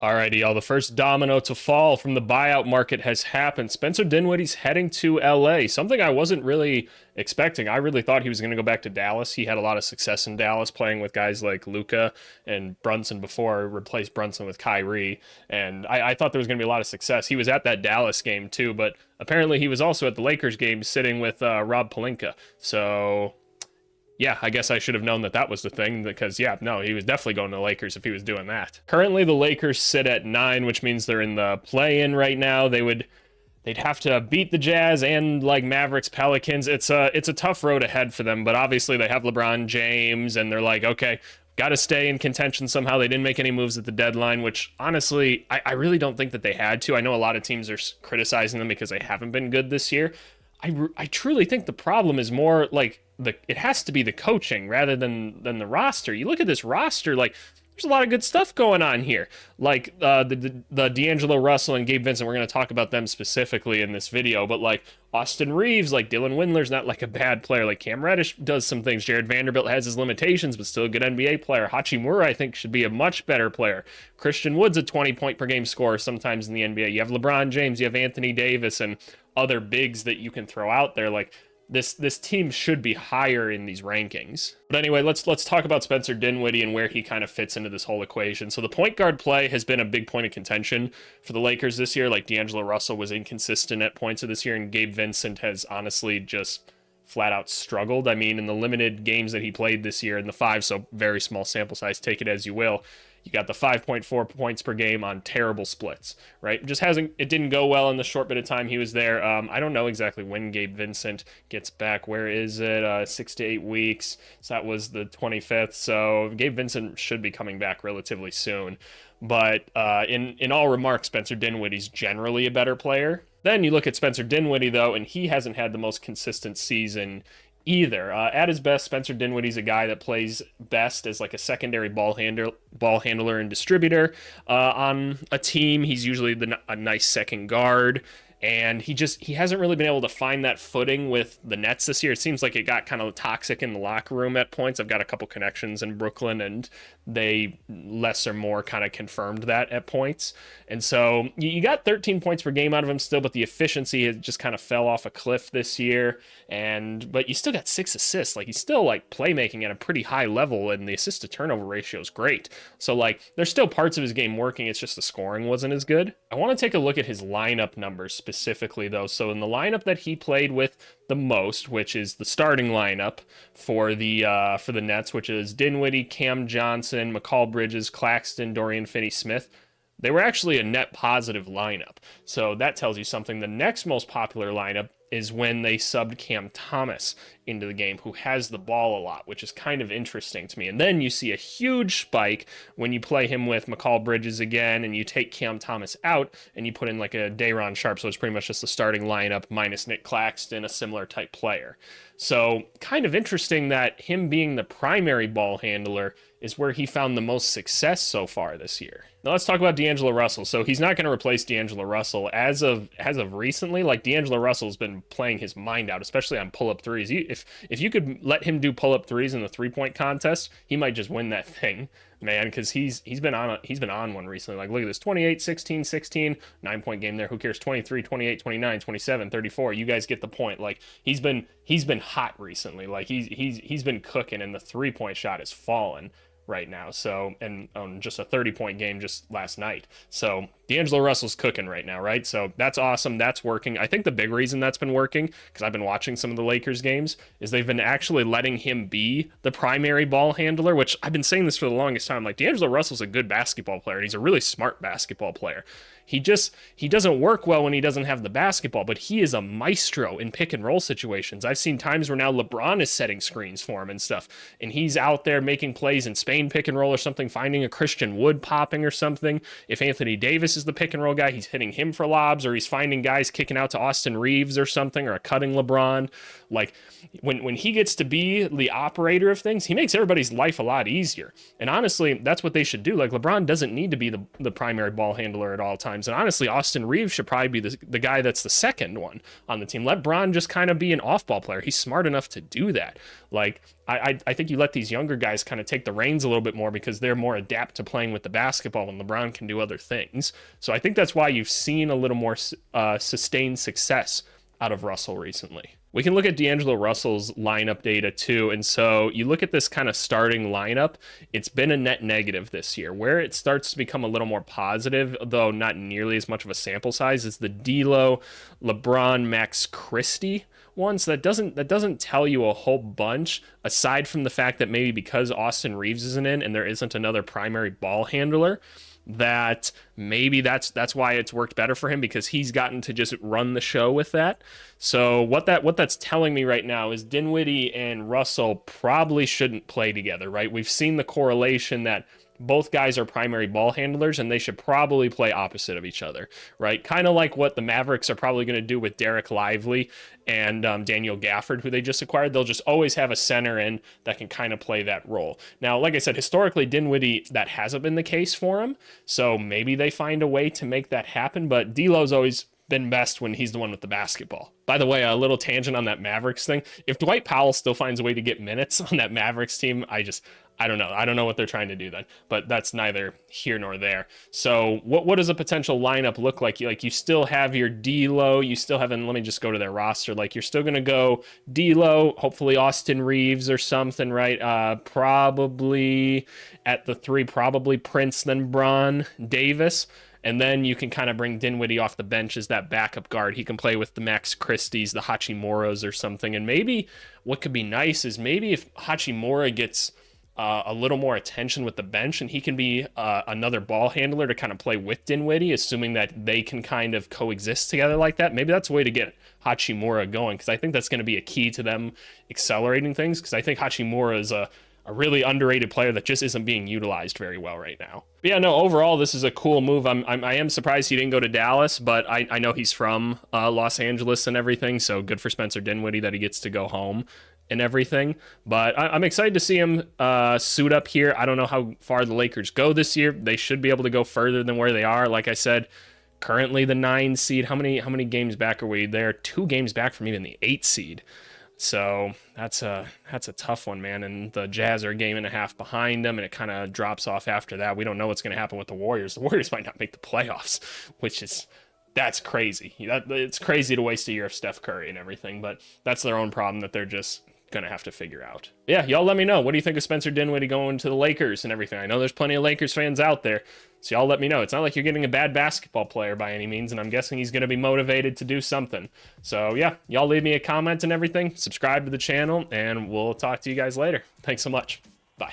Alrighty, y'all. The first domino to fall from the buyout market has happened. Spencer Dinwiddie's heading to LA, something I wasn't really expecting. I really thought he was going to go back to Dallas. He had a lot of success in Dallas playing with guys like Luka and Brunson before, replaced Brunson with Kyrie. And I thought there was going to be a lot of success. He was at that Dallas game too, but apparently he was also at the Lakers game sitting with Rob Pelinka. So yeah, I guess I should have known that that was the thing because, yeah, no, he was definitely going to the Lakers if he was doing that. Currently, the Lakers sit at 9, which means they're in the play-in right now. They'd have to beat the Jazz and like Mavericks, Pelicans. It's a tough road ahead for them, but obviously they have LeBron James and they're like, okay, got to stay in contention somehow. They didn't make any moves at the deadline, which honestly, I really don't think that they had to. I know a lot of teams are criticizing them because they haven't been good this year. I truly think the problem is more like it has to be the coaching rather than the roster. You look at this roster, like there's a lot of good stuff going on here. Like the D'Angelo Russell and Gabe Vincent, we're going to talk about them specifically in this video, but like Austin Reeves, like Dylan Windler's not like a bad player. Like Cam Reddish does some things. Jared Vanderbilt has his limitations, but still a good NBA player. Hachimura, I think, should be a much better player. Christian Wood's a 20-point per game scorer sometimes in the NBA. You have LeBron James, you have Anthony Davis, and other bigs that you can throw out there. Like this team should be higher in these rankings. But anyway, let's talk about Spencer Dinwiddie and where he kind of fits into this whole equation. So the point guard play has been a big point of contention for the Lakers this year. Like D'Angelo Russell was inconsistent at points of this year, and Gabe Vincent has honestly just flat out struggled. I mean, in the limited games that he played this year in the 5, so very small sample size, take it as you will. You got the 5.4 points per game on terrible splits, right? It didn't go well in the short bit of time he was there. I don't know exactly when Gabe Vincent gets back. Where is it? 6 to 8 weeks. So that was the 25th. So Gabe Vincent should be coming back relatively soon. But in all remarks, Spencer Dinwiddie's generally a better player. Then you look at Spencer Dinwiddie, though, and he hasn't had the most consistent season either. At his best, Spencer Dinwiddie's a guy that plays best as like a secondary ball handler and distributor on a team. He's usually a nice second guard. And he hasn't really been able to find that footing with the Nets this year. It seems like it got kind of toxic in the locker room at points. I've got a couple connections in Brooklyn, and they less or more kind of confirmed that at points. And so you got 13 points per game out of him still, but the efficiency has just kind of fell off a cliff this year. But you still got 6 assists. Like he's still like playmaking at a pretty high level, and the assist to turnover ratio is great. So like there's still parts of his game working. It's just the scoring wasn't as good. I want to take a look at his lineup numbers specifically, though. So in the lineup that he played with the most, which is the starting lineup for the Nets, which is Dinwiddie, Cam Johnson, McCall Bridges, Claxton, Dorian Finney-Smith, they were actually a net positive lineup. So that tells you something. The next most popular lineup is when they subbed Cam Thomas into the game, who has the ball a lot, which is kind of interesting to me. And then you see a huge spike when you play him with McCall Bridges again, and you take Cam Thomas out, and you put in like a Day'Ron Sharpe, so it's pretty much just the starting lineup minus Nick Claxton, a similar type player. So kind of interesting that him being the primary ball handler is where he found the most success so far this year. Now let's talk about D'Angelo Russell. So he's not going to replace D'Angelo Russell as of recently. Like D'Angelo Russell's been playing his mind out, especially on pull-up threes. If you could let him do pull-up threes in the 3-point contest, he might just win that thing, man, because he's been on one recently. Like look at this, 28, 16, 16, 9-point game there. Who cares? 23, 28, 29, 27, 34. You guys get the point. Like he's been hot recently. Like he's been cooking, and the 3-point shot has fallen right now. So, and on just a 30-point game just last night. So D'Angelo Russell's cooking right now, right? So that's awesome. That's working. I think the big reason that's been working, because I've been watching some of the Lakers games, is they've been actually letting him be the primary ball handler, which I've been saying this for the longest time. Like D'Angelo Russell's a good basketball player, and he's a really smart basketball player. He doesn't work well when he doesn't have the basketball, but he is a maestro in pick and roll situations. I've seen times where now LeBron is setting screens for him and stuff, and he's out there making plays in Spain pick and roll or something, finding a Christian Wood popping or something. If Anthony Davis is the pick and roll guy, he's hitting him for lobs, or he's finding guys kicking out to Austin Reeves or something, or a cutting LeBron. Like when he gets to be the operator of things, he makes everybody's life a lot easier. And honestly, that's what they should do. Like LeBron doesn't need to be the primary ball handler at all times. And honestly, Austin Reeves should probably be the guy that's the second one on the team. Let Bron just kind of be an off-ball player. He's smart enough to do that. Like I think you let these younger guys kind of take the reins a little bit more because they're more adept to playing with the basketball when LeBron can do other things. So I think that's why you've seen a little more sustained success out of Russell recently. We can look at D'Angelo Russell's lineup data too. And so you look at this kind of starting lineup, it's been a net negative this year. Where it starts to become a little more positive, though not nearly as much of a sample size, is the D'Lo, LeBron, Max Christie ones. That doesn't tell you a whole bunch, aside from the fact that maybe because Austin Reeves isn't in and there isn't another primary ball handler, that maybe that's why it's worked better for him, because he's gotten to just run the show with that. So what that's telling me right now is Dinwiddie and Russell probably shouldn't play together, right? We've seen the correlation that both guys are primary ball handlers and they should probably play opposite of each other, right? Kind of like what the Mavericks are probably going to do with Derek Lively and Daniel Gafford, who they just acquired. They'll just always have a center in that can kind of play that role. Now, like I said, historically, Dinwiddie, that hasn't been the case for him. So maybe they find a way to make that happen, but D'Lo's always been best when he's the one with the basketball. By the way, a little tangent on that Mavericks thing. If Dwight Powell still finds a way to get minutes on that Mavericks team, I don't know. I don't know what they're trying to do then, but that's neither here nor there. So what does a potential lineup look like? Like, you still have your D'Lo, you still have, and let me just go to their roster. Like, you're still going to go D'Lo, hopefully Austin Reeves or something, right? Probably at the 3, probably Prince, then Bron Davis. And then you can kind of bring Dinwiddie off the bench as that backup guard. He can play with the Max Christies, the Hachimuras or something. And maybe what could be nice is maybe if Hachimura gets a little more attention with the bench and he can be another ball handler to kind of play with Dinwiddie, assuming that they can kind of coexist together like that. Maybe that's a way to get Hachimura going, because I think that's going to be a key to them accelerating things, because I think Hachimura is a really underrated player that just isn't being utilized very well right now. But yeah, no, overall, this is a cool move. I am surprised he didn't go to Dallas, but I know he's from Los Angeles and everything, so good for Spencer Dinwiddie that he gets to go home and everything. But I'm excited to see him suit up here. I don't know how far the Lakers go this year. They should be able to go further than where they are. Like I said, currently the 9 seed. How many games back are we? They're 2 games back from even the 8 seed. So that's a tough one, man. And the Jazz are a game and a half behind them, and it kind of drops off after that. We don't know what's going to happen with the Warriors. The Warriors might not make the playoffs, that's crazy. It's crazy to waste a year of Steph Curry and everything, but that's their own problem that they're just going to have to figure out. Yeah, y'all let me know. What do you think of Spencer Dinwiddie going to the Lakers and everything? I know there's plenty of Lakers fans out there, so y'all let me know. It's not like you're getting a bad basketball player by any means, and I'm guessing he's going to be motivated to do something. So yeah, y'all leave me a comment and everything. Subscribe to the channel, and we'll talk to you guys later. Thanks so much. Bye.